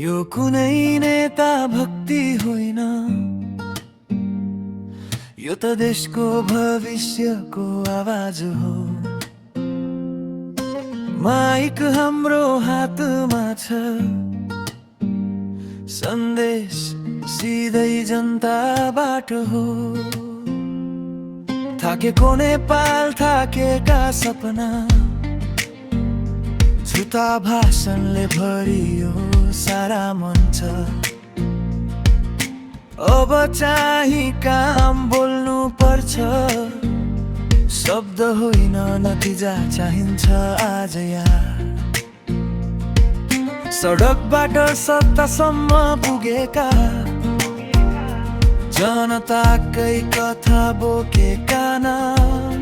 यो कुनै नेता भक्ति होइन, यो त देशको भविष्यको आवाज हो। माइक हाम्रो हातमा छ, सन्देश सिधै जनताबाट हो। थाकेको नेपाल, थाकेका सपना, झुटा भाषणले भरियो सारा मञ्च। अब चाहिँ काम बोल्नु पर्छ, शब्द होइन नतिजा चाहिन्छ आज यार। सडकबाट सत्तासम्म पुगेका जनताकै कथा बोकेका नाम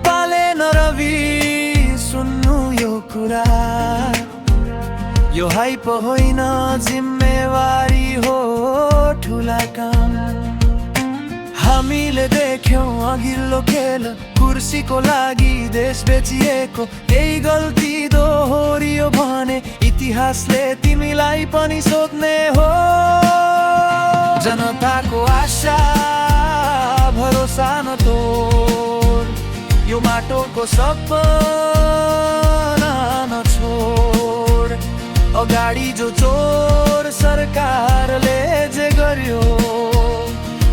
पालेन रवि सुन्नु यो कुरा। यो हाइप होइन जिम्मेवारी हो ठुला काम। हामीले देख्यौं अघिल्लो खेल, कुर्सीको लागि देश बेचिएको। यही गल्ती दोहोरियो भने इतिहासले तिमीलाई पनि सोध्ने हो। जनताको आशा भरोसा नतोड, यो माटोको सपना नछोड। अगाडि जो चोर सरकारले जे गर्यो,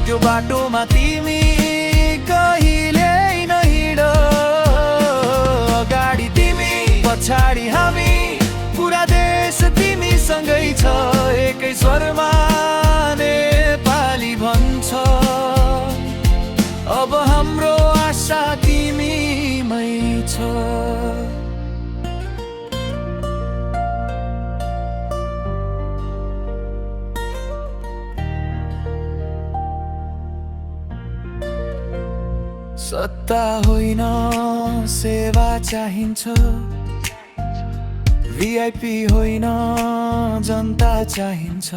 त्यो बाटोमा तिमी कहिले नहिँड। अगाडि तिमी पछाडि हामी, पुरा देश तिमीसँगै छ। एकै स्वरमा नेपाली भन्छ, अब हाम्रो आशा तिमीमै छ। सत्ता होइन सेवा चाहिन्छ, भिआइपी होइन जनता चाहिन्छ।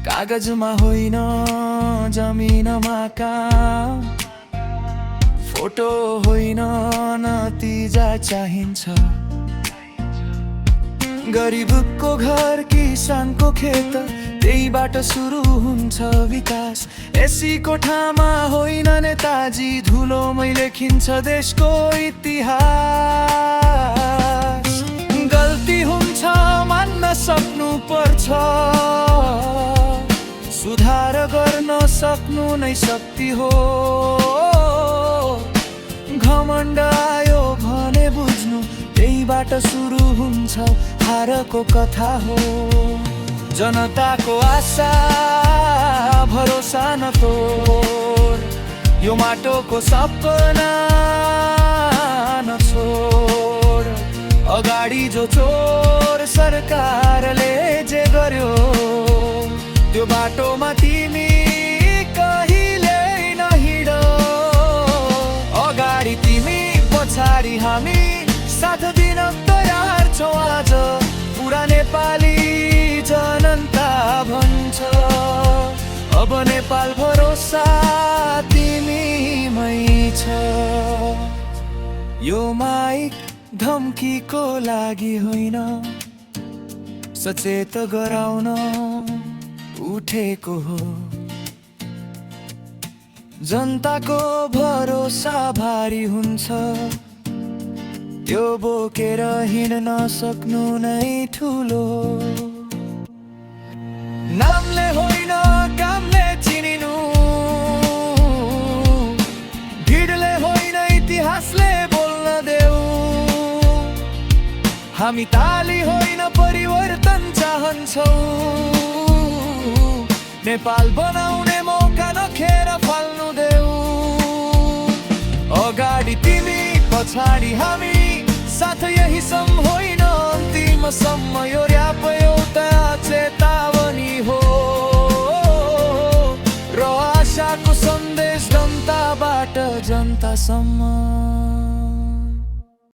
कागजमा होइन जमिनमा काम, फोटो होइन नतिजा चाहिन्छ। गरिबको घर किसानको खेत, त्यहीबाट सुरु हुन्छ विकास। एसी कोठामा होइन नेताजी, धुलोमै लेखिन्छ देशको इतिहास। गल्ती हुन्छ मान्न सक्नु पर्छ, सुधार गर्न सक्नु नै शक्ति हो। घमण्ड आयो भने बुझ्नु, त्यहीबाट सुरु हुन्छ हारको कथा हो। जनताको आशा भरोसा नतोड, यो माटोको सपना नछोड। अगाडि जो चोर सरकारले जे गर्यो, त्यो बाटोमा तिमी कहिले नहिँड। अगाडि तिमी पछाडि हामी, साथ दिन तयार छौँ आज। पुरा नेपाली जनता भन्छ, अब नेपाल भरोसा तिमीमै छ। यो माइक धम्कीको लागि होइन, सचेत गराउन उठेको हो। जनताको भरोसा भारी हुन्छ, त्यो बोकेर हिँड्न सक्नु नै ठुलो। नामले होइन कामले चिनिनु, भिडले होइन इतिहासले बोल्न देऊ। हामी ताली होइन परिवर्तन चाहन्छौँ, नेपाल बनाउने मौका नखेर फाल्नु देऊ। अगाडि तिमी पछाडि हामी, साथ यही सम होइन अन्तिमसम्म। यो र्याप एउटा चेतावनी हो, र आशाको सन्देश जनताबाट जनतासम्म।